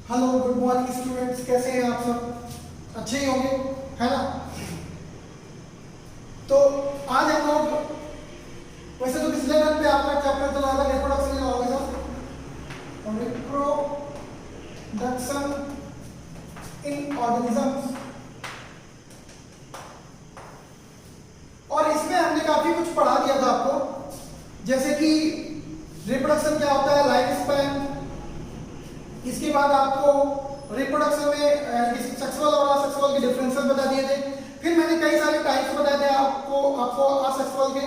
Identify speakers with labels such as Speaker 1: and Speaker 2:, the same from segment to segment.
Speaker 1: Hello good morning students, कैसे हैं आप सब? अच्छे ही होंगे, है ना? तो आज हम लोग, वैसे तो पिछले रन पे आपका चैप्टर चला था reproduction in organism, reproduction in organisms, और इसमें हमने काफी कुछ पढ़ा दिया था आपको, जैसे कि रिप्रोडक्शन क्या होता है, लाइफ स्पैन, इसके बाद आपको रिप्रोडक्शन में सेक्सुअल और असेक्सुअल के डिफरेंसेस बता दिए थे। फिर मैंने कई सारे टाइप्स बताए थे आपको असेक्सुअल के।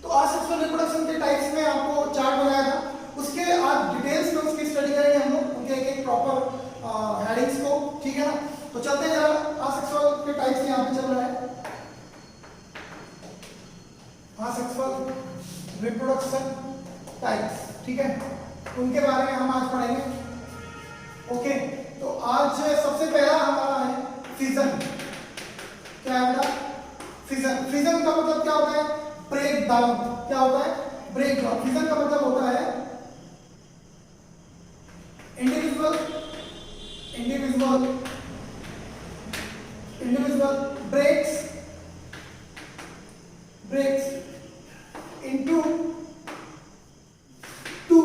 Speaker 1: तो असेक्सुअल रिप्रोडक्शन के टाइप्स में आपको चार्ट बनाया था, उसके आज डिटेल्स में उसकी स्टडी करेंगे हम लोग, उनके एक प्रॉपर हेडिंग्स को, ठीक है ना? तो चलते हैं जरा असेक्सुअल के टाइप्स यहाँ पे चल रहा है। असेक्सुअल रिप्रोडक्शन टाइप्स, ठीक है, उनके बारे में हम आज पढ़ेंगे। ओके, तो आज सबसे पहला हमारा है फिजन। क्या है बेटा? फिजन। फिजन का मतलब क्या होता है? Break down. क्या होता है? Break down. फिजन का मतलब होता है इंडिविजुअल ब्रेक्स इनटू टू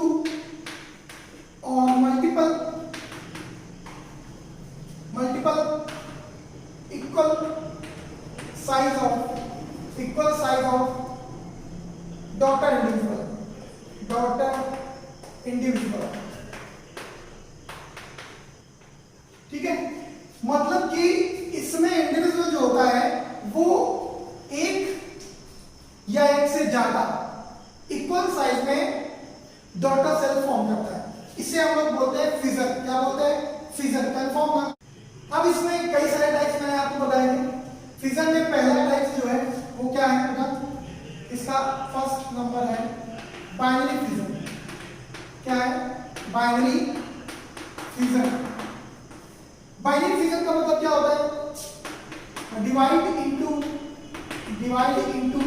Speaker 1: और multiple equal size of daughter individual, ठीक है? मतलब कि इसमें इंडिविजुअल जो होता है वो एक या एक से ज्यादा इक्वल साइज में डॉटर सेल फॉर्म करता है, इसे हम लोग बोलते हैं फिजन। क्या बोलते हैं? फिजन। कंफर्म? अब इसमें कई सारे टाइप्स मैंने आपको बताए थे। फिजन में पहला टाइप जो है वो क्या है बेटा? इसका फर्स्ट नंबर है बाइनरी फिजन। क्या है? Binary fission. बाइनरी फिजन का मतलब क्या होता है? Divide into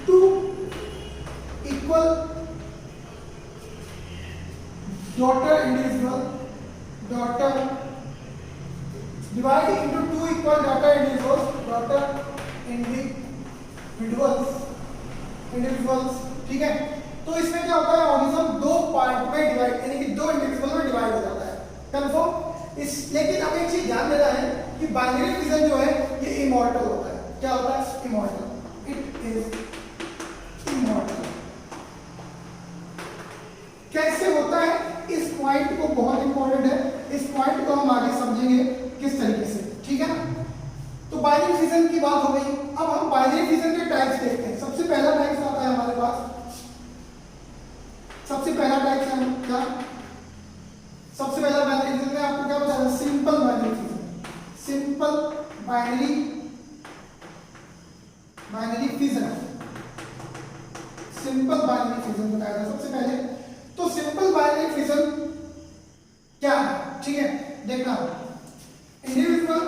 Speaker 1: two equal daughter individual divide into two equal daughter individuals, ठीक है? तो इसमें क्या होता है? ऑर्गेनिज्म दो पार्ट में डिवाइड, यानी कि दो इंडिविजुअल में डिवाइड हो जाता है। कंफर्म? लेकिन अब एक चीज ध्यान देना है कि बाइनरी फिजन जो है ये इमॉर्टल होता है। क्या होता है? इमॉर्टल। It is immortal. कैसे होता है? इस पॉइंट को बहुत इंपॉर्टेंट है, इस पॉइंट को हम आगे समझेंगे किस तरीके से, ठीक है ना? तो बाइनरी फिजन की बात हो गई। अब हम बाइनरी फिजन के टाइप्स देखते हैं। सबसे पहला टाइप आता है हमारे पास, सबसे पहला टाइप है क्या? सबसे पहला बाइनरी फिजन में आपको क्या बताया? Simple binary fission. Simple binary fission, simple binary fission बताया था सबसे पहले। तो सिंपल बाइनरी फिजन क्या है? ठीक है, देखना, individual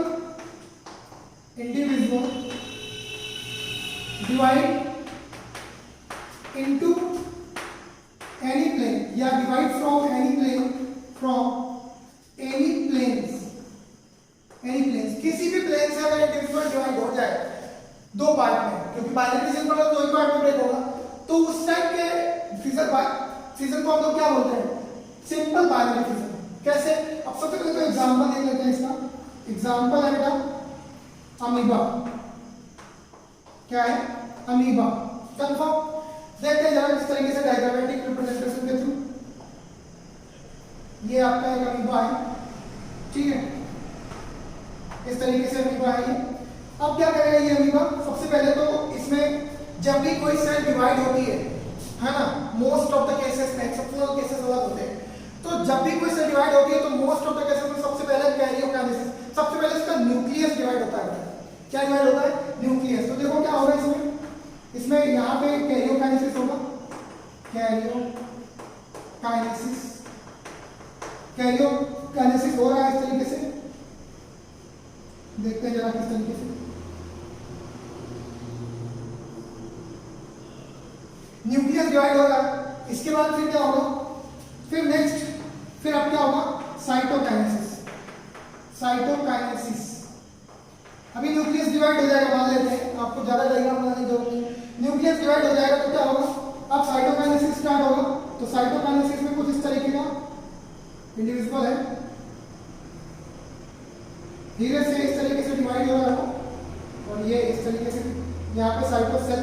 Speaker 1: divide into any plane या डिवाइड फ्रॉम एनी प्लेन्स, किसी भी प्लेन से अगर इंडिविजुअल डिवाइड हो जाए दो पार्ट में, क्योंकि बाइनरी फिजन मतलब दो ही पार्ट में ब्रेक होगा, तो उस टाइप के फिजन को हम लोग क्या बोलते हैं? Simple binary fission. कैसे? अब सबसे पहले तो एग्जांपल देख लेते हैं इसका। एग्जांपल है बेटा अमीबा। क्या है? अमीबा। कंफर्म? देखते हैं जरा किस तरीके से डायग्रामेटिक रिप्रेजेंटेशन के थ्रू। ये आपका एक अमीबा है, ठीक है? इस तरीके से अमीबा है ये। अब क्या करेगा ये अमीबा? सबसे पहले तो इसमें जब भी कोई सेल डिवाइड होती है ना, मोस्ट ऑफ द केसेस में, एक्सेप्शनल केसेस अलग होते हैं, तो जब भी कोई सेल डिवाइड होती है तो मोस्ट ऑफ द केसेस में सबसे पहले कैरियोकाइनेसिस, सबसे पहले इसका न्यूक्लियस डिवाइड होता है। क्या डिवाइड होता है? न्यूक्लियस। तो देखो क्या होगा इसमें यहाँ पे कैरियोकाइनेसिस होगा, कैरियोकाइनेसिस हो रहा है इस तरीके से। देखते हैं जरा किस तरीके से। न्यूक्लियस डिवाइड होगा, इसके बाद फिर क्या होगा? फिर नेक्स्ट, फिर अब क्या होगा? साइटोकाइनेसिस। साइटोकाइनेसिस। अभी न्यूक्लियस डिवाइड हो जाएगा, मान लेते हैं, आपको ज्यादा डायग्राम बनाने की जरूरत नहीं है। न्यूक्लियस डिवाइड हो जाएगा तो क्या होगा, अब साइटोकाइनेसिस स्टार्ट होगा। तो साइटोकाइनेसिस में कुछ इस तरीके का इंडिविजुअल है, धीरे से इस तरीके से डिवाइड हो रहा है और ये इस तरीके से यहाँ पे साइटोसेल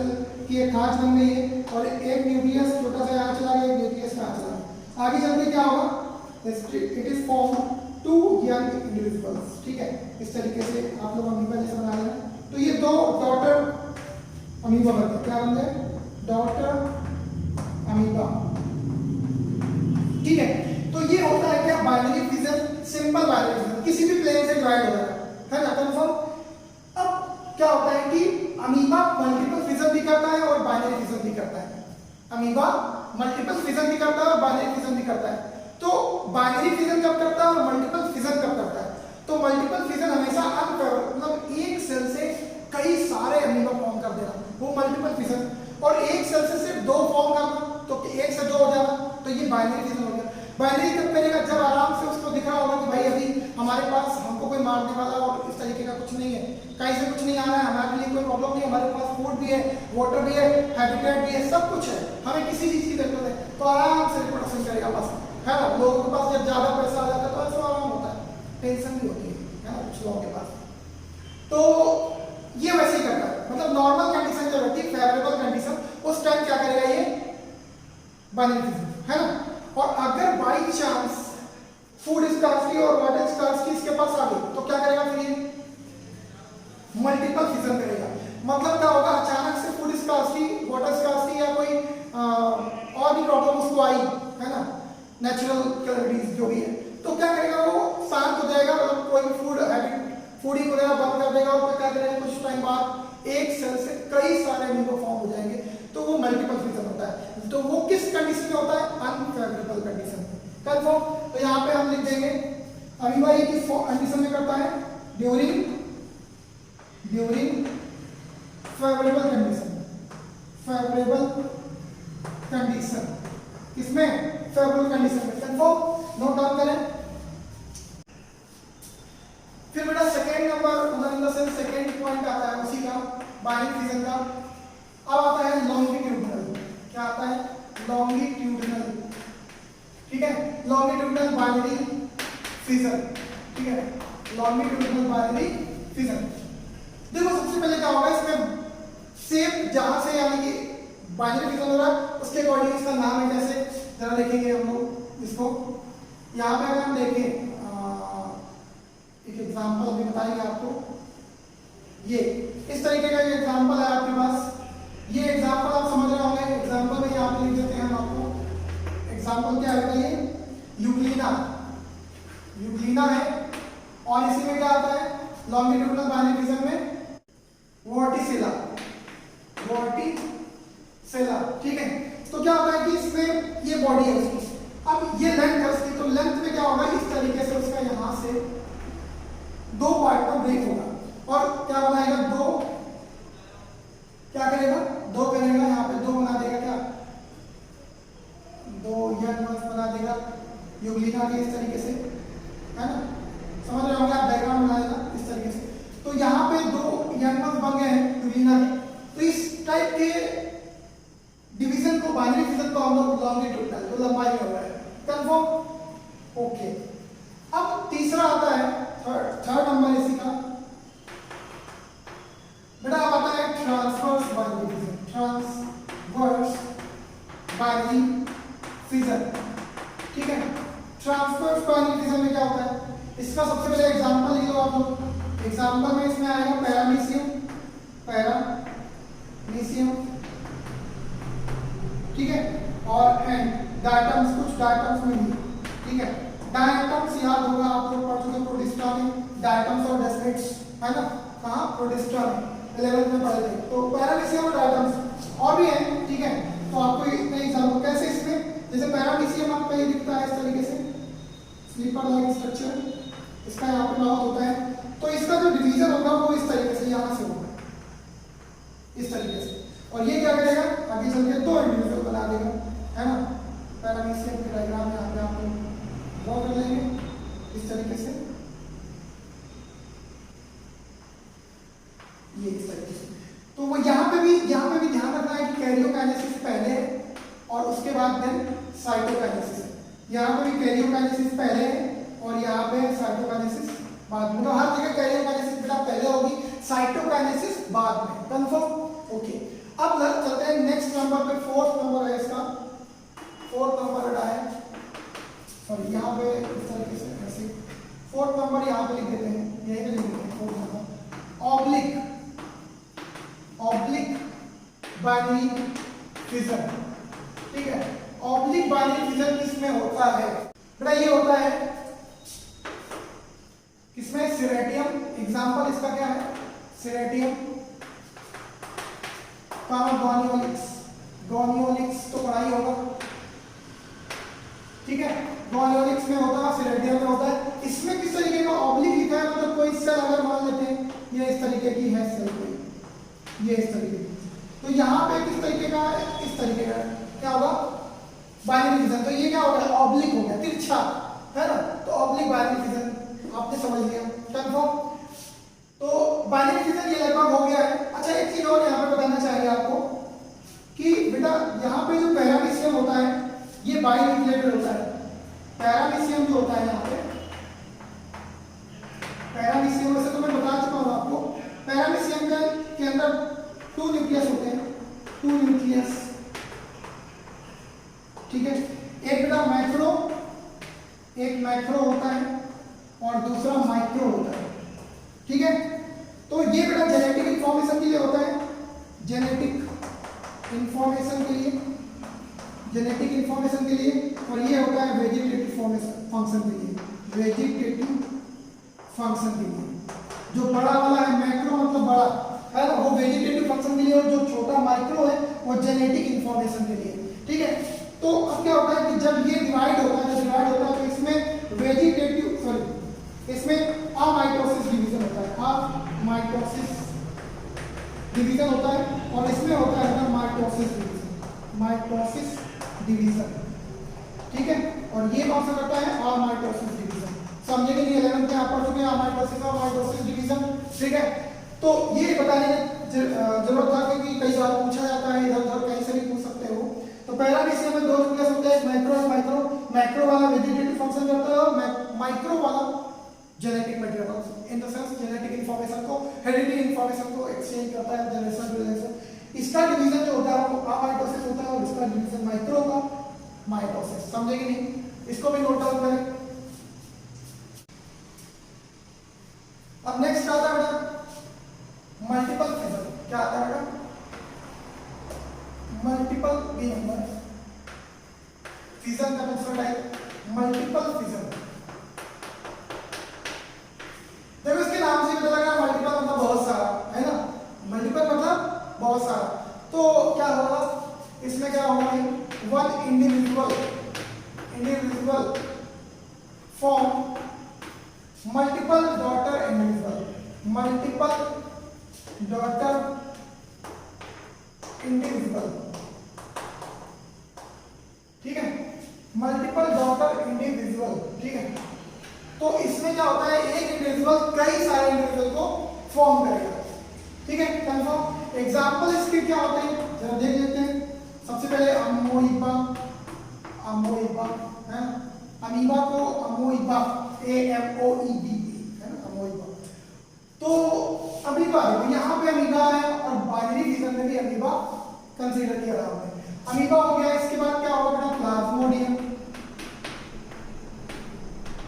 Speaker 1: की एक खांच बन गई है और एक न्यूक्लियस छोटा सा यहाँ चला गया, एक न्यूक्लियस यहाँ चला गया। आगे चल के क्या होगा, it is form to young individuals. ठीक है, इस तरीके से आप लोग अमीबा जैसे बना लेना। तो ये दो डॉटर अमीबा बनते हैं, क्या बनते हैं, डॉटर अमीबा। ठीक है, तो ये होता है क्या, binary fission, simple binary fission, किसी भी प्लेन से डिवाइड हो रहा है ना, कंफर्म। अब क्या होता है कि अमीबा मल्टीपल फिजन भी करता है और बाइनरी फिजन भी करता है। अमीबा मल्टीपल फिजन भी करता है और बाइनरी फिजन भी करता है। तो बाइनरी फिजन कब करता है और मल्टीपल फिजन कब करता है, तो मल्टीपल फिजन हमेशा मतलब एक सेल से कई सारे अमीबा फॉर्म कर देना, वो मल्टीपल फिजन। और एक सेल से सिर्फ दो फॉर्म करना, तो एक से दो हो जाना, तो ये बाइनरी फिजन हो गया। बाइनरी कब करेगा, जब आराम से उसको दिख रहा होगा कि भाई अभी हमारे पास हमको कोई मारने वाला और इस तरीके का कुछ नहीं है, कहीं से कुछ नहीं आ रहा है, हमारे लिए कोई प्रॉब्लम नहीं, हमारे पास फूड भी है, वाटर भी है, हैबिटेट भी है, सब कुछ है, हमें किसी चीज की जरूरत है, तो आराम से रिप्रोडक्शन करेगा बस, है ना। लोगों के पास जब ज्यादा पैसा आ जाता है तो ऐसा आराम होता है, टेंशन भी होती है ना कुछ लोगों के पास। तो ये वैसे ही करता है, मतलब नॉर्मल कंडीशन जब रहती है, फेवरेबल कंडीशन, उस टाइम क्या करेगा ये बाइनरी फिजन, है ना। और अगर बाई चांस फूड स्कार्सिटी और वाटर स्कार्सिटी इसके पास आ गई तो क्या करेगा, फिर ये मल्टीपल फिजन करेगा। मतलब क्या होगा, अचानक से फूड स्कार्सिटी, वाटर स्कार्सिटी या कोई और भी प्रॉब्लम उसको आई, है ना, नेचुरल कैलेमिटीज जो भी है, तो क्या करेगा, वो शांत हो जाएगा, मतलब कोई भी फूडिंग वगैरह बंद कर देगा और क्या करेगा, कुछ टाइम बाद एक सेल से कई सारे अमीबा फॉर्म हो जाएंगे, तो वो मल्टीपल फिजन होता है। तो वो किस कंडीशन में होता है, अनफेवरेबल कंडीशन में, कंफर्म। तो यहाँ पे हम लिख देंगे अमीबा ये किस कंडीशन में करता है, ड्यूरिंग फेवरेबल कंडीशन, किसमें, फेवरेबल कंडीशन में, कंफर्म, नोट डाउन करें। फिर बेटा सेकेंड नंबर, मतलब in the sense second point आता है उसी का, बाइनरी फिजन का। अब आता है लॉन्गिट्यूडनल, क्या आता है, लॉन्गिट्यूडनल। ठीक है, लॉन्गिट्यूडनल बाइनरी फिजन, ठीक है, लॉन्गिट्यूडनल बाइनरी फिजन। देखो सबसे पहले क्या होगा, इसमें सेम जहां से यानी कि बाइनरी फिजन हो रहा है उसके अकॉर्डिंग इसका नाम है। जैसे जरा देखेंगे हम लोग इसको, यहाँ पे अगर हम देखें एक एग्जांपल अभी बताएंगे आपको, ये इस तरीके का एग्जांपल है आपके पास। ये एग्जांपल आप समझ रहे होंगे, एग्जांपल में यहाँ पे लिख देते हैं हम आपको। एग्जांपल क्या है, ये यूग्लिना है, और इसी में क्या आता है, लॉन्गिट्यूडनल बाइनरी फिजन में वर्टिसिला, ठीक है। तो क्या होता है कि इसमें ये बॉडी है उसकी, अब ये लेंथ है उसकी, तो लेंथ में क्या होगा, इस तरीके से उसका यहाँ से दो पार्ट में ब्रेक होगा और क्या बनाएगा, दो, क्या करेगा, दो करेगा, यहाँ पे दो बना देगा, क्या, दो यंग वंस बना देगा यूग्लिना के, इस तरीके से, है ना, समझ रहे होंगे आप, डायग्राम बनाएगा इस तरीके से। तो यहाँ पे दो यंग वंस बन गए हैं यूग्लिना के, तो इस टाइप के डिवीजन को, बाइनरी फिजन को हम लोग लॉन्गिट्यूडनल, तो लंबाई में हो रहा है, कंफर्म, ओके। अब तीसरा आता है, थर्ड नंबर इसी का बेटा, अब आता है transverse binary fission, transverse binary fission, ठीक है। ट्रांसवर्स बाइनरी फिजन में क्या होता है, इसका सबसे पहले एग्जांपल लिख लो आप लोग। एग्जांपल में इसमें आएगा पैरामीशियम, ठीक है, और एंड डायटम्स, कुछ डायटम्स में भी, ठीक है। डायटम्स याद होगा, आप लोग पढ़ चुके प्रोटिस्टा में, डायटम्स और डेस्मिड्स, है ना, कहाँ, प्रोटिस्टा में 11th में पढ़े थे। तो पैरामीशियम और डायटम्स और भी हैं, ठीक है। तो आपको इतने एग्जांपल कैसे, इसमें जैसे पैरामीशियम आपका ये दिखता है इस तरीके से, स्लीपर लाइक स्ट्रक्चर, इसका यहाँ पे माउथ होता है, तो इसका जो डिवीजन होगा वो इस तरीके से यहाँ से होगा, इस तरीके से, और ये क्या करेगा, आगे चल के दो इंडिविजुअल बना देगा, है ना। पैरामीशियम के डायग्राम में यहाँ पे आप लोग ड्रॉ कर लेंगे इस तरीके से, ये इस तरीके से। तो वो यहाँ पे भी ध्यान रखना है कि कैरियोकाइनेसिस पहले है और उसके बाद देन साइटोकाइनेसिस है। यहाँ पे भी कैरियोकाइनेसिस पहले है और यहाँ पे साइटोकाइनेसिस बाद में। तो हर जगह कैरियोकाइनेसिस बेटा पहले होगी, साइटोकाइनेसिस बाद में। कंफर्म? ओके। अब चलते हैं नेक्स्ट नंबर पे, फोर्थ नंबर है इसका। फोर्थ नंबर बेटा है, सॉरी यहाँ पे इस तरीके से ऐसे फोर्थ नंबर यहाँ पे लिख देते हैं, यहीं पे लिख देते हैं fourth number. Oblique binary fission. ठीक है, ऑब्लिक बाइनरी फिजन किसमें होता है बेटा? ये होता है किसमें? सीरेटियम। एग्जांपल इसका क्या है? सीरेटियम, गोनियोलिक्स। गोनियोलिक्स तो पढ़ा ही होगा, ठीक है। गोनियोलिक्स में होता है, सीरेटियम में होता है। इसमें किस तरीके का ऑब्लिक लिखा है? मतलब कोई सेल अगर मान लेते हैं ये इस तरीके की है सेल, कोई ये इस तरीके की, तो यहाँ पे किस तरीके का है? इस तरीके का। क्या होगा? Binary fission. तो ये क्या हो गया? ऑब्लिक हो गया, तिरछा, है ना? तो ऑब्लिक बाइनरी फिजन आपने समझ लिया। कंफर्म? तो बाइनरी फिजन ये लगभग हो गया है। अच्छा, एक चीज और यहाँ पे बताना चाहिए आपको कि बेटा यहाँ पे जो पैरामीशियम होता है ये बाइन्यूक्लिएटेड होता है। पैरामीशियम जो होता है यहाँ पे, पैरामीशियम वैसे तो मैं बता चुका हूँ आपको, पैरामीशियम के अंदर 2 न्यूक्लियस होते हैं, 2 न्यूक्लियस, ठीक है। एक बेटा मैक्रो, एक मैक्रो होता है और दूसरा माइक्रो होता है, ठीक है। तो ये बेटा जेनेटिक इंफॉर्मेशन के लिए होता है, जेनेटिक इंफॉर्मेशन के लिए, जेनेटिक इंफॉर्मेशन के लिए, और ये होता है वेजिटेटिव फंक्शन के लिए, वेजिटेटिव फंक्शन के लिए। जो बड़ा वाला है मैक्रो मतलब बड़ा है ना, वो वेजिटेटिव फंक्शन के लिए, और जो छोटा माइक्रो है वो जेनेटिक इंफॉर्मेशन के लिए, ठीक है। तो अब क्या होता है कि जब ये डिवाइड होता है, तो इसमें वेजिटेटिव सॉरी इसमें अमाइटोसिस डिवीजन होता है, अमाइटोसिस डिवीजन होता है, और इसमें होता है माइटोसिस डिवीजन, माइटोसिस डिवीजन, ठीक है। और ये कौन सा करता है? अमाइटोसिस डिवीजन। समझे कि नहीं? 11th में आप पढ़ चुके हैं अमाइटोसिस और माइटोसिस डिवीजन, ठीक है। तो ये बताने की जरूरत था क्योंकि कई बार पूछा जाता है, इधर उधर कहीं से भी पूछ सकते हो। तो पैरामीशियम में 2 न्यूक्लियस होते हैं, मैक्रो और माइक्रो। मैक्रो वाला वेजिटेटिव फंक्शन करता है और माइक्रो वाला genetic material in the sense genetic information को, हेरिडिटी इंफॉर्मेशन को एक्सचेंज करता है जनरेशन टू जनरेशन। इसका डिवीजन जो होता है वो अमाइटोसिस होता है और इसका डिवीजन माइक्रो का माइटोसिस। समझे कि नहीं? इसको भी नोट डाउन करें। अब नेक्स्ट आता है बेटा मल्टीपल फिजन। क्या आता है बेटा? मल्टीपल बी नंबर फिजन का दूसरा टाइप मल्टीपल फिजन। देखो इसके नाम से पता लगा मल्टीपल मतलब बहुत सारा, है ना? मल्टीपल मतलब बहुत सारा। तो क्या होगा इसमें? क्या होगा? One individual form multiple daughter individual, multiple daughter individual, ठीक है। मल्टीपल डॉटर इंडिविजुअल, ठीक है। तो इसमें क्या होता है? एक इंडिविजुअल कई सारे इंडिविजुअल को फॉर्म करेगा, ठीक है। कंफर्म? एग्जांपल इसके क्या होते हैं जरा देख लेते हैं। सबसे पहले अमोइबा, अमोइबा है ना, अमीबा को अमोइबा, AMOEB है ना, अमोइबा। तो अमीबा यहाँ पे अमीबा है और बाइनरी फिजन में भी अमीबा कंसीडर किया रहा है। अमीबा हो गया, इसके बाद क्या होगा बेटा? प्लाज्मोडियम।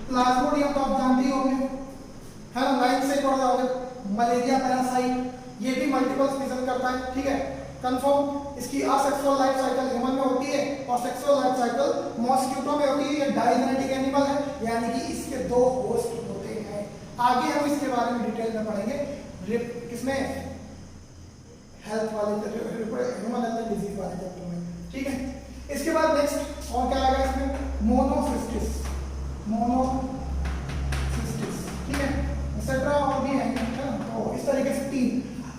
Speaker 1: प्लाज्मोडियम तो आप जानते ही होंगे, है ना, 9th से पढ़ा होगा। मलेरिया पैरासाइट, ये भी मल्टीपल फिजन करता है, ठीक है। कंफर्म? इसकी असेक्सुअल लाइफ साइकिल ह्यूमन में होती है और सेक्सुअल लाइफ साइकिल मॉस्किटो में होती है। ये डाइजेनेटिक एनिमल है, यानी कि इसके 2 होस्ट होते हैं। आगे हम इसके बारे में डिटेल में पढ़ेंगे किसमें? हेल्थ वाले ह्यूमन हेल्थ डिजीज वाले चैप्टर में, ठीक है। इसके बाद नेक्स्ट और क्या आएगा इसमें? मोनोसिस्टिस, मोनोसिस्टिस, ठीक है, एक्सेट्रा और भी है ना। तो इस तरीके से 3।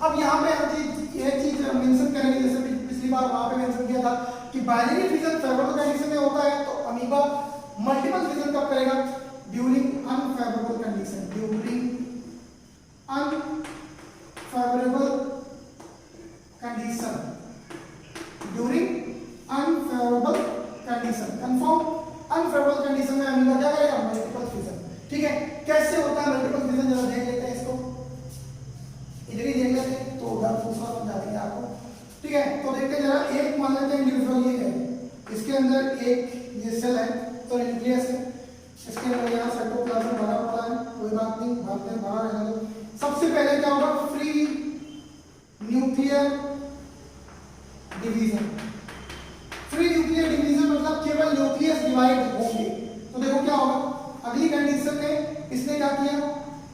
Speaker 1: अब यहाँ पे हम ये चीज मेंशन करेंगे, जैसे पिछली बार वहां पे मेंशन किया था कि बाइनरी फिजन फेवरेबल कंडीशन में होता है, तो अमीबा मल्टीपल फिजन कब करेगा? During unfavourable condition, during unfavourable ठीक है, तो देखते हैं जरा, एक मान लेते हैं इंडिविजुअल ये है, इसके अंदर एक ये सेल है तो न्यूक्लियस है, इसके अंदर यहाँ साइटोप्लाज्म भरा पड़ा है, कोई बात नहीं, भागते हैं बाहर रहने दो। सबसे पहले क्या होगा, free nuclear division. Free nuclear division मतलब केवल न्यूक्लियस डिवाइड होंगे। तो देखो क्या होगा, अगली कंडीशन में इसने क्या किया,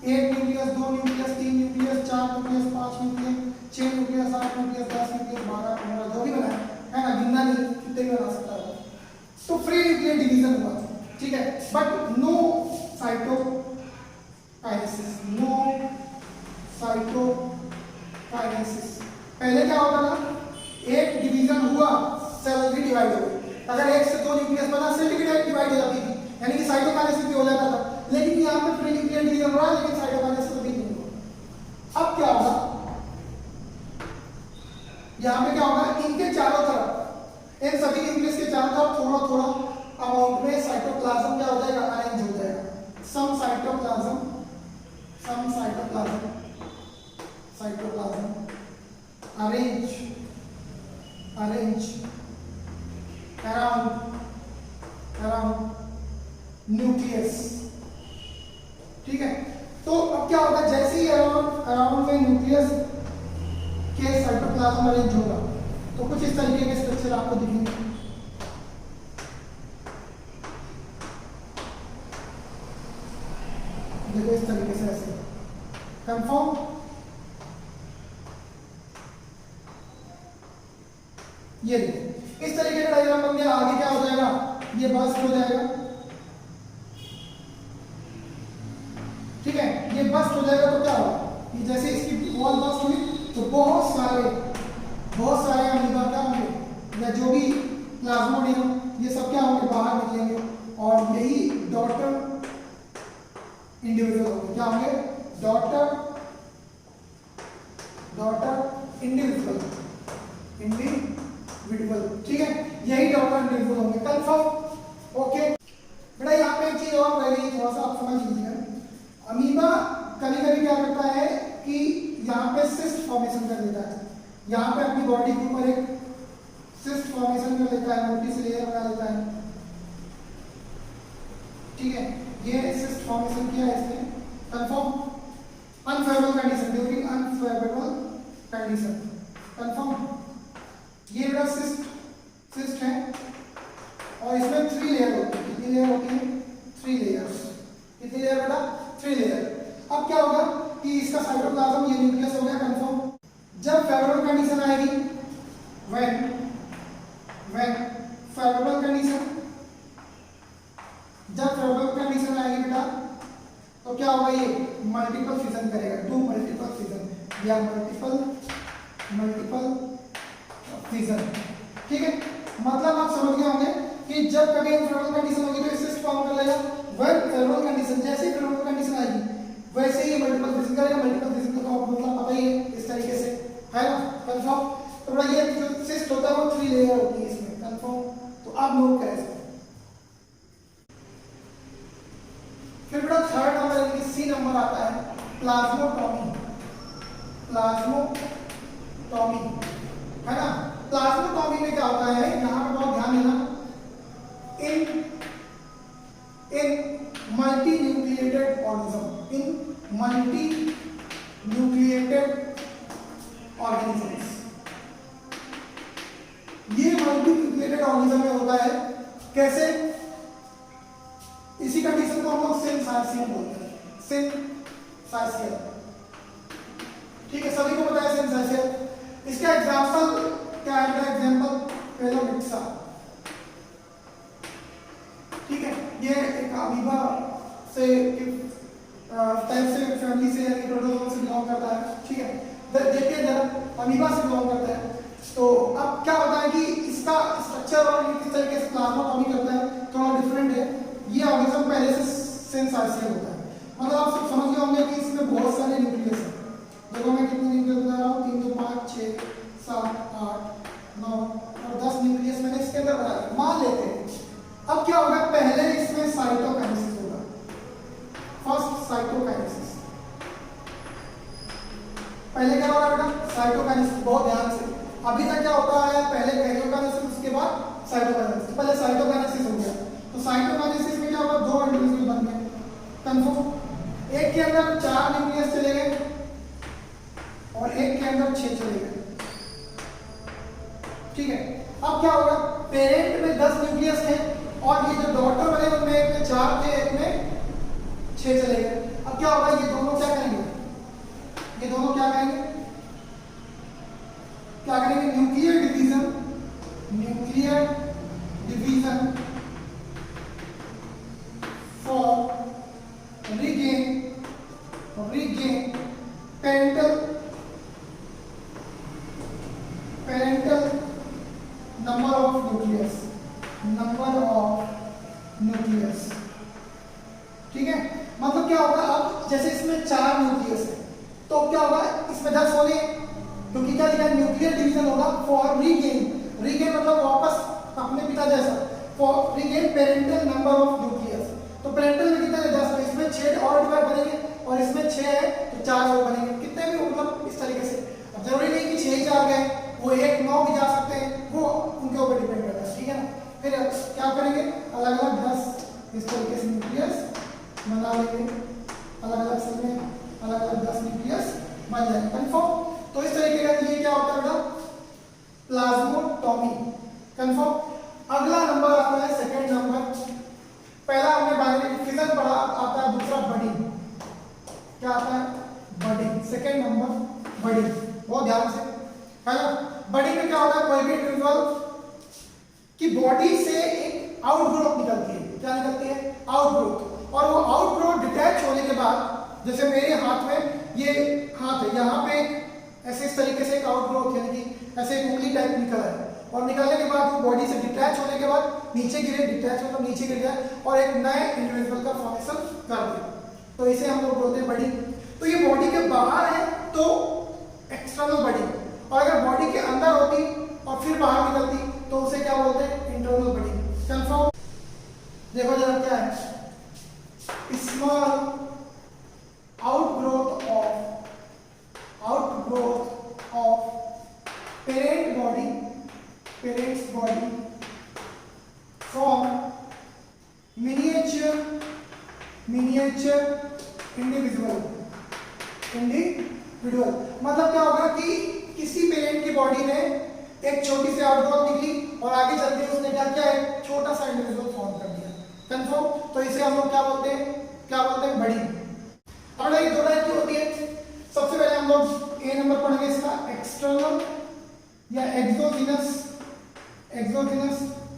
Speaker 1: 1 nucleus, 2 nucleus, 3 nucleus, 4 nucleus, 5 nucleus, 6 nucleus, 8 nucleus, 10 nucleus, 12, 15 जो भी बनाया है ना, गिनना नहीं, कितने भी बना सकता है। तो फ्री न्यूक्लियर डिवीजन हुआ, ठीक है, but no cytokinesis, no cytokinesis. पहले क्या होता था, एक डिवीजन हुआ, सेल भी डिवाइड हो गई। अगर 1 से 2 न्यूक्लियस बना, सेल भी डिवाइड हो जाती थी, यानी कि साइटोकाइनेसिस भी हो जाता था। लेकिन यहाँ पे फ्री न्यूक्लियर डिवीजन हो रहा है, लेकिन साइटोकाइनेसिस भी नहीं हुआ। अब क्या होगा, यहाँ पे क्या होगा, इनके चारों तरफ, इन सभी न्यूक्लियस के चारों तरफ थोड़ा थोड़ा अमाउंट में साइटोप्लाज्म क्या हो जाएगा, अरेंज हो जाएगा। सम साइटोप्लाज्म अरेंज अराउंड न्यूक्लियस, ठीक है। तो अब क्या होगा, जैसे ही अराउंड में न्यूक्लियस के साइटोप्लाज्म अरेंज होगा तो कुछ इस तरीके के स्ट्रक्चर आपको दिखेंगे। देखो इस तरीके से, ऐसे कंफर्म। ये देखो इस तरीके का डायग्राम बन गया। आगे क्या हो जाएगा, ये बस्ट हो जाएगा, ठीक है, ये बस्ट हो जाएगा। तो क्या होगा, ये जैसे इसकी वॉल बस्ट हुई तो बहुत सारे अमीबा क्या होंगे, या जो भी प्लाज्मोडियम, ये सब क्या होंगे, बाहर निकलेंगे, और यही डॉटर इंडिविजुअल होंगे। क्या होंगे, डॉटर इंडिविजुअल, ठीक है, यही डॉटर इंडिविजुअल होंगे। Confirm, okay. बेटा यहाँ पे एक चीज और रह गई, थोड़ा सा आप समझ लीजिए। अमीबा कभी कभी क्या करता है कि यहाँ पे सिस्ट फॉर्मेशन कर देता है, यहाँ पे अपनी बॉडी के ऊपर एक सिस्ट फॉर्मेशन कर लेता है, मोटी सी लेयर बना लेता है, ठीक है। ये सिस्ट फॉर्मेशन किया है इसने, confirm. Unfavourable condition, during unfavourable condition, confirm. ये मेरा सिस्ट है और इसमें 3 लेयर होती है। कितनी लेयर होती है, 3 लेयर्स। कितनी लेयर बेटा, 3 लेयर। अब क्या होगा कि इसका साइटोप्लाज्म, ये न्यूक्लियस हो गया, कंफर्म। जब फेवरेबल कंडीशन आएगी, व्हेन फेवरेबल कंडीशन, जब फेवरेबल कंडीशन आएगी बेटा तो क्या होगा, ये मल्टीपल फिजन करेगा, 2 मल्टीपल फिजन या मल्टीपल फिजन, ठीक है। मतलब आप समझ गए होंगे कि जब कभी फेवरेबल कंडीशन होगी तो सिस्ट फॉर्म कर लेगा, व्हेन फेवरेबल कंडीशन, जैसे ही फेवरेबल कंडीशन आएगी वैसे ही मल्टीपल फिजन करेगा। मल्टीपल फिजन का मतलब पता ही है, इस तरीके से है ना, कंफर्म। तो बड़ा ये जो सिस्ट होता है वो 3 लेयर होती है इसमें, कंफर्म। तो आप नोट करें इसको। फिर बेटा थर्ड नंबर यानी कि सी नंबर आता है, प्लाज्मोटॉमी, है ना। प्लाज्मोटॉमी में क्या होता है, यहां पे बहुत ध्यान देना, इन मल्टी न्यूक्लिएटेड ऑर्गेनिजम्स, ये मल्टी न्यूक्लिएटेड ऑर्गेनिज्म में होता है। कैसे, इसी कंडीशन को हम लोग सिनसाइसियम बोलते हैं, सिनसाइसियम, ठीक है, सभी को पता है सिनसाइसियम। इसका एग्जांपल क्या है, एग्जांपल पेलोमिक्सा, ठीक है, ये एक अमीबा से टाइप से फैमिली से यानी प्रोटोजोआ से बिलोंग करता है, ठीक है। देखिए जरा, अमीबा से बिलोंग करता है। तो अब क्या होता है कि इसका स्ट्रक्चर और ये किस तरीके से प्लाज्मोटॉमी करता है थोड़ा डिफरेंट है। ये ऑर्गेनिज्म पहले से सेंसाइसियल होता है, मतलब आप सब समझ गए होंगे कि इसमें बहुत सारे न्यूक्लियस हैं। देखो मैं कितने न्यूक्लियस बता रहा हूँ, 3 2 5 6 7 8 9 और 10 न्यूक्लियस मैंने इसके अंदर बनाया, मान लेते हैं। अब क्या होगा, पहले इसमें साइटोकाइनेसिस होगा, फर्स्ट साइटोकाइनेसिस। पहले क्या हो रहा है बेटा, साइटोकाइनेसिस, बहुत ध्यान से अभी तक क्या होता है, पहले कैरियोकाइनेसिस, उसके बाद साइटोकाइनेसिस। पहले साइटोकाइनेसिस हो गया, तो साइटोकाइनेसिस में क्या होगा, 2 इंडिविजुअल बन गए कंफर्म। एक के अंदर 4 न्यूक्लियस चले गए और एक के अंदर 6 चले गए, ठीक है। अब क्या होगा, पेरेंट में 10 न्यूक्लियस थे और ये जो डॉटर बने उनमें एक में 4 थे, एक में 6 चले गए। अब क्या होगा, ये दोनों क्या करेंगे, ये दोनों क्या करेंगे, क्या करेंगे, nuclear division, nuclear division for regain parental number of nucleus, ठीक है। मतलब क्या होगा, अब जैसे इसमें 4 न्यूक्लियस है तो क्या होगा, इसमें 10 होंगे, क्योंकि क्या लिखा है, न्यूक्लियर डिवीजन होगा फॉर रीगेन मतलब वापस अपने पिता जैसा, for regain parental number of nucleus. तो पेरेंटल में कितने हैं, 10, तो इसमें 6 और डिवाइड बनेंगे और इसमें 6 है तो 4 और बनेंगे, कितने भी, मतलब इस तरीके से। अब जरूरी नहीं कि 6 ही 4 गए, वो 1 9 भी जा सकते हैं, वो उनके ऊपर डिपेंड करता है, ठीक है ना। फिर क्या करेंगे, अलग अलग 10 इस तरीके से न्यूक्लियस बना लेंगे, अलग अलग सेल में अलग अलग 10 न्यूक्लियस बन जाएंगे, कंफर्म। तो इस तरीके का ये क्या होता है बेटा, प्लाज्मोटॉमी, कंफर्म। अगला नंबर आता है सेकंड नंबर, पहला हमने बायोलॉजी फिजन पढ़ा, आता है दूसरा बडिंग, क्या आता है, बडिंग, सेकंड नंबर बडिंग, बहुत ध्यान से, है ना। बडिंग में क्या होता है, कोई भी इंडिविजुअल की बॉडी से एक आउटग्रोथ निकलती है, क्या निकलती है, आउटग्रोथ, और वो आउटग्रोथ डिटैच होने के बाद, जैसे मेरे हाथ में ये हाथ है, यहाँ पे ऐसे इस तरीके से एक आउटग्रोथ यानी कि ऐसे एक उंगली टाइप निकला है, और निकलने के बाद वो बॉडी से डिटैच होने के बाद नीचे गिरे, डिटैच मतलब नीचे गिर गया और एक नए इंडिविजुअल का फॉर्मेशन कर दिया, तो इसे हम लोग बोलते हैं बडिंग। तो ये बॉडी के बाहर है तो एक्सटर्नल बडिंग, और अगर बॉडी के अंदर होती और फिर बाहर निकलती तो उसे क्या बोलते हैं, इंटरनल बडिंग, कंफर्म। देखो जरा क्या है, small outgrowth of parent's body from miniature individual, मतलब क्या होगा कि किसी पेरेंट की बॉडी में एक छोटी सी आउटग्रोथ निकली और आगे चल के उसने क्या किया, एक छोटा सा इंडिविजुअल फॉर्म कर दिया, कंफर्म। तो इसे हम लोग क्या बोलते हैं, बड़ी। अब ये 2 टाइप की होती है, सबसे पहले हम लोग ए नंबर पढ़ेंगे इसका, एक्सटर्नल या एक्सोजीनस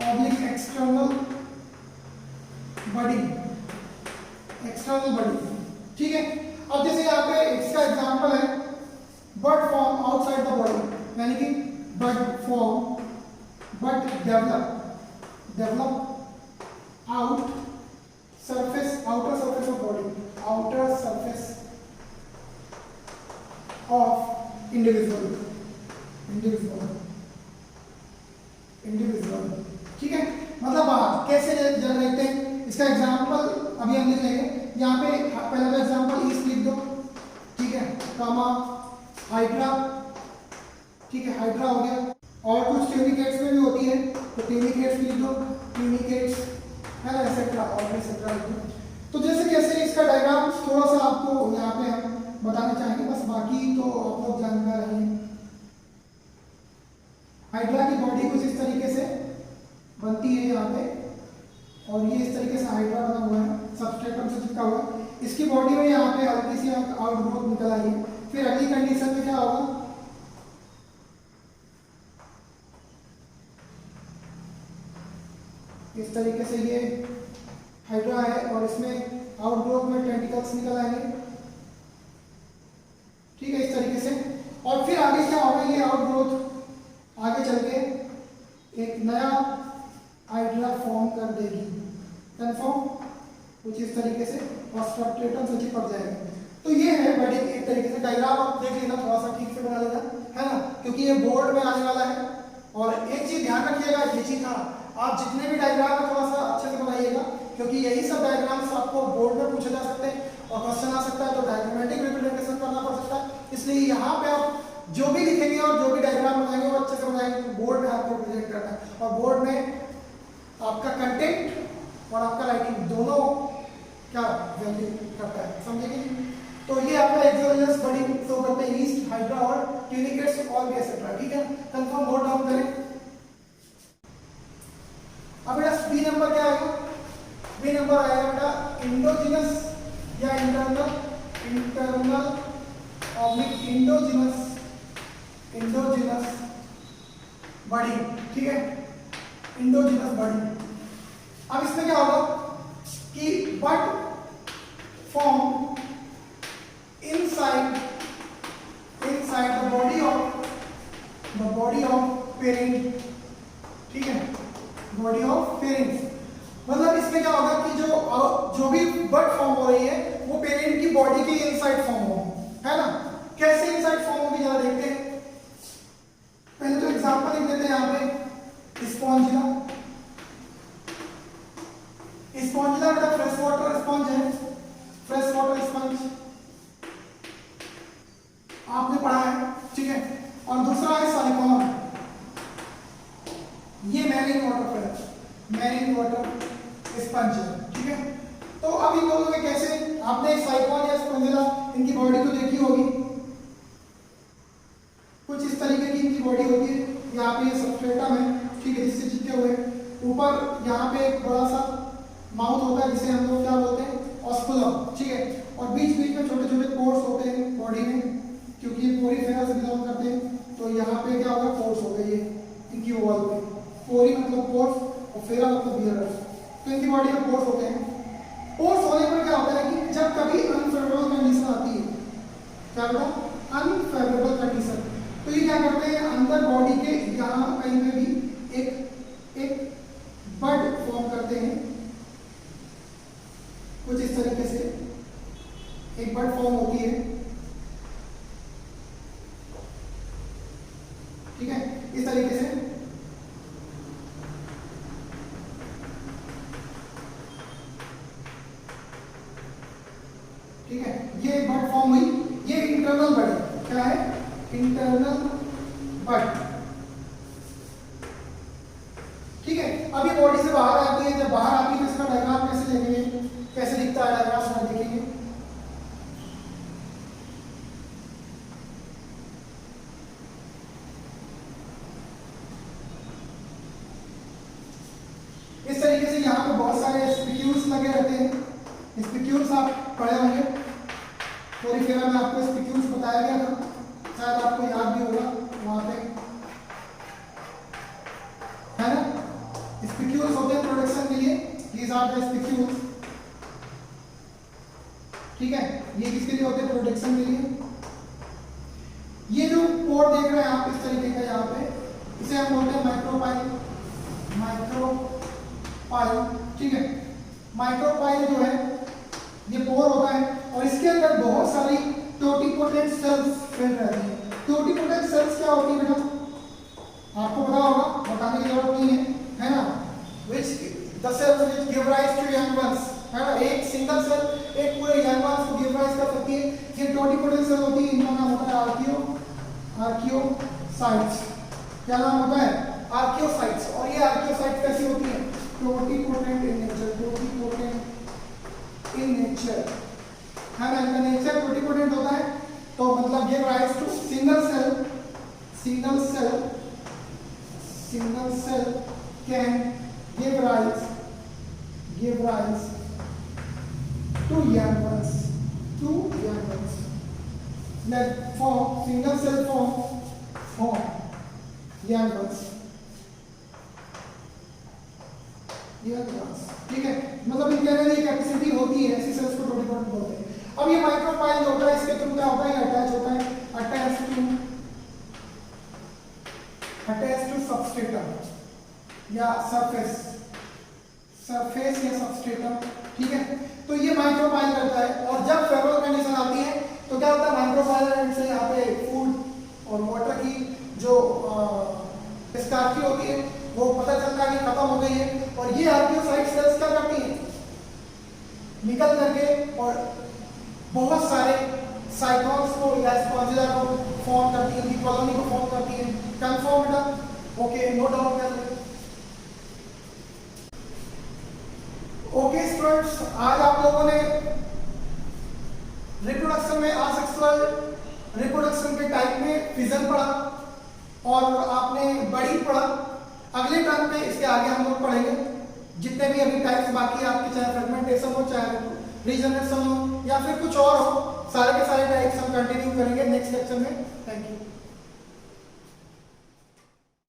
Speaker 1: ऑब्लिक एक्सटर्नल बडी, ठीक है। अब जैसे यहाँ पे इसका एग्जांपल है, but form outside the body, यानी कि but develop outer surface of body, outer surface of individual, ठीक है। मतलब कैसे जन देखते हैं, इसका एग्जांपल अभी हम लिख लेंगे, यहाँ पे पहला का एग्जांपल ईस्ट लिख दो, ठीक है, कामा हाइड्रा, ठीक है, हाइड्रा हो गया। और कुछ ट्यूनिकेट्स में भी होती है, तो ट्यूनिकेट्स लिख दो, ट्यूनिकेट्स, है ना, एक्सेट्रा और एक्सेट्रा लिख दो। तो जैसे कैसे इसका डायग्राम थोड़ा सा आपको यहाँ पे हम बताना चाहेंगे, बस बाकी तो आप लोग जानकार हैं। हाइड्रा की बॉडी कुछ इस तरीके से बनती है यहाँ पे, और ये इस तरीके से हाइड्रा बना हुआ है, सबस्ट्रेटम से चिपका हुआ है। इसकी बॉडी में यहाँ पे हल्की सी आउटग्रोथ निकल आई है। फिर अगली कंडीशन में क्या होगा, इस तरीके से ये हाइड्रा है और इसमें आउटग्रोथ में टेंटिकल्स निकल आएंगे, ठीक है, इस तरीके से। और फिर आगे क्या होगा, ये आउटग्रोथ आगे चल के एक नया हाइड्रा फॉर्म कर देगी, कंफर्म, कुछ इस तरीके से, और सबस्ट्रेटम से चिपक जाएगा। तो ये है बड़ी एक तरीके से डायग्राम, आप देख लेना, थोड़ा सा ठीक से बना लेना, है ना, क्योंकि ये बोर्ड में आने वाला है। और एक चीज ध्यान रखिएगा, ये चीज आप जितने भी डायग्राम है थोड़ा सा अच्छे से बनाइएगा, क्योंकि यही सब डायग्राम्स आपको बोर्ड में पूछे जा सकते हैं और क्वेश्चन आ सकता है, तो डायग्रामेटिक रिप्रेजेंटेशन करना पड़ सकता है। इसलिए यहाँ पे आप जो भी लिखेंगे और जो भी डायग्राम बनाएंगे वो अच्छे से बनाएंगे, बोर्ड में आपको प्रोजेक्ट करना है और बोर्ड में आपका कंटेंट और आपका राइटिंग दोनों क्या वैल्यू करता है, समझेंगे। तो ये आपका एक्सोजेनस बॉडी शो करते हैं, ईस्ट, हाइड्रा और ट्यूनिकेट्स और भी एक्सेट्रा, ठीक है। कंफर्म नोट डाउन करें। अब बेटा बी नंबर क्या आएगा? बी नंबर आएगा बेटा इंडोजिनस या internal, internal oblique indigenous body, ठीक है, इंडोजिनस बॉडी। अब इसमें क्या होगा कि but form inside the body of parent, ठीक है, बॉडी ऑफ पेरेंट्स। मतलब इसमें क्या होगा कि जो भी बट फॉर्म हो रही है वो पेरेंट की बॉडी के इनसाइड फॉर्म होगी, है ना। कैसे इनसाइड फॉर्म होगी जरा देखते हैं। पहले तो एग्जांपल लिख देते हैं यहाँ पे, स्पॉन्जिला। स्पॉन्जिला बेटा फ्रेश वाटर स्पंज है, फ्रेश वाटर स्पंज आपने पढ़ा है, ठीक है। और दूसरा है साइक्लोन, ये मैरीन वाटर स्पंज है, ठीक है। तो अब इन दोनों में कैसे, आपने साइक्लोन या स्पंजिला इनकी बॉडी तो देखी होगी, कुछ इस तरीके की इनकी बॉडी होती है। यहाँ पे ये सबस्ट्रेटम है, ठीक है, जिससे चिपके हुए। ऊपर यहाँ पे एक बड़ा सा माउथ होता है जिसे हम लोग क्या बोलते हैं, ऑस्कुलम, ठीक है। और बीच बीच में छोटे छोटे पोर्स होते हैं बॉडी में, क्योंकि ये पोरीफेरा से बिलोंग करते हैं। तो यहाँ पे क्या होगा, पोर्स हो गए ये इनकी वॉल पे, पोरी मतलब पोर्स और फेरा मतलब बियरस, तो इनकी बॉडी में पोर्स होते हैं। पोर्स होने पर क्या होता है कि जब कभी अनफेवरेबल कंडीशन आती है, क्या होगा, अनफेवरेबल कंडीशन, तो ये क्या करते हैं, अंदर बॉडी के यहाँ कहीं पे भी एक बड फॉर्म करते हैं, कुछ इस तरीके से एक बड फॉर्म होती है, ठीक है, इस तरीके से। ठीक है, ये बड फॉर्म हुई, ये इंटरनल बड है, क्या है, इंटरनल बड, ठीक है। अब ये बॉडी से बाहर आती है, जब बाहर आती है तो इसका डायग्राम कैसे लिखेंगे, कैसे दिखता है डायग्राम देखेंगे। इस तरीके से यहाँ पे बहुत सारे स्पिक्यूल्स लगे रहते हैं। स्पिक्यूल्स आप पढ़े होंगे, पोरीफेरा में आपको स्पिक्यूल्स बताया गया था, शायद आपको याद भी होगा वहाँ पे, है ना। स्पिक्यूल्स होते हैं प्रोडक्शन के लिए, दीज आर द स्पिक्यूल्स, ठीक है। ये किसके लिए होते हैं, प्रोडक्शन के लिए। ये जो पोर देख रहे हैं आप इस तरीके का यहाँ पे, इसे हम बोलते हैं माइक्रोपाइल, ठीक है। माइक्रोपाइल जो है ये पोर होता है और इसके अंदर बहुत सारी टोटिपोटेंट सेल्स फिल रहती हैं। टोटिपोटेंट सेल्स क्या होती है बेटा, आपको पता होगा, बताने की जरूरत नहीं है ना। The cells which give rise to young ones, है ना। एक सिंगल सेल एक पूरे यंग वंस को गिव राइज कर सकती है। ये टोटिपोटेंट सेल होती है, इनका नाम होता है आर्कियोसाइट्स। क्या नाम होता है, आर्कियोसाइट्स। और ये आर्कियोसाइट्स कैसी होती है, totipotent in nature, totipotent in nature, है ना। इनका नेचर टोटिपोटेंट होता है, तो मतलब give rise to single cell can give rise to young ones, like form single cell form young ones, ठीक है। मतलब इनके अंदर एक कैपेसिटी होती है, ऐसी सेल्स को टोटिपोटेंट बोलते हैं। अब ये माइक्रोपाइल होता है, इसके थ्रू क्या होता है, अटैच होता है, अटैच टू सबस्ट्रेटम या सरफेस या सबस्ट्रेटम, ठीक है। तो ये माइक्रोपाइल करता है। और जब फेवरेबल कंडीशन आती है तो क्या होता है, माइक्रोपाइल से यहाँ पे फूड और वाटर की जो स्कार्की होती है वो पता चलता है कि खत्म हो गई है। और ये आर्कियोसाइट सेल्स क्या करती हैं, निकल करके और बहुत सारे साइटोन्स को या स्पॉन्जिला को फॉर्म करती है, कॉलोनी को फॉर्म करती है। कंफर्म बेटा? ओके, नो डाउट कर ले। ओके स्टूडेंट्स, आज आप लोगों ने रिप्रोडक्शन में असेक्सुअल रिप्रोडक्शन के टाइप में फिजन पढ़ा और आपने बड़ी पढ़ा। अगले टर्म पे इसके आगे हम लोग पढ़ेंगे जितने भी अभी टाइप्स बाकी है आपके, चाहे फ्रेगमेंटेशन हो, चाहे रीजनरेशन हो या फिर कुछ और हो, सारे के सारे टाइप्स हम कंटिन्यू करेंगे नेक्स्ट लेक्चर में। Thank you.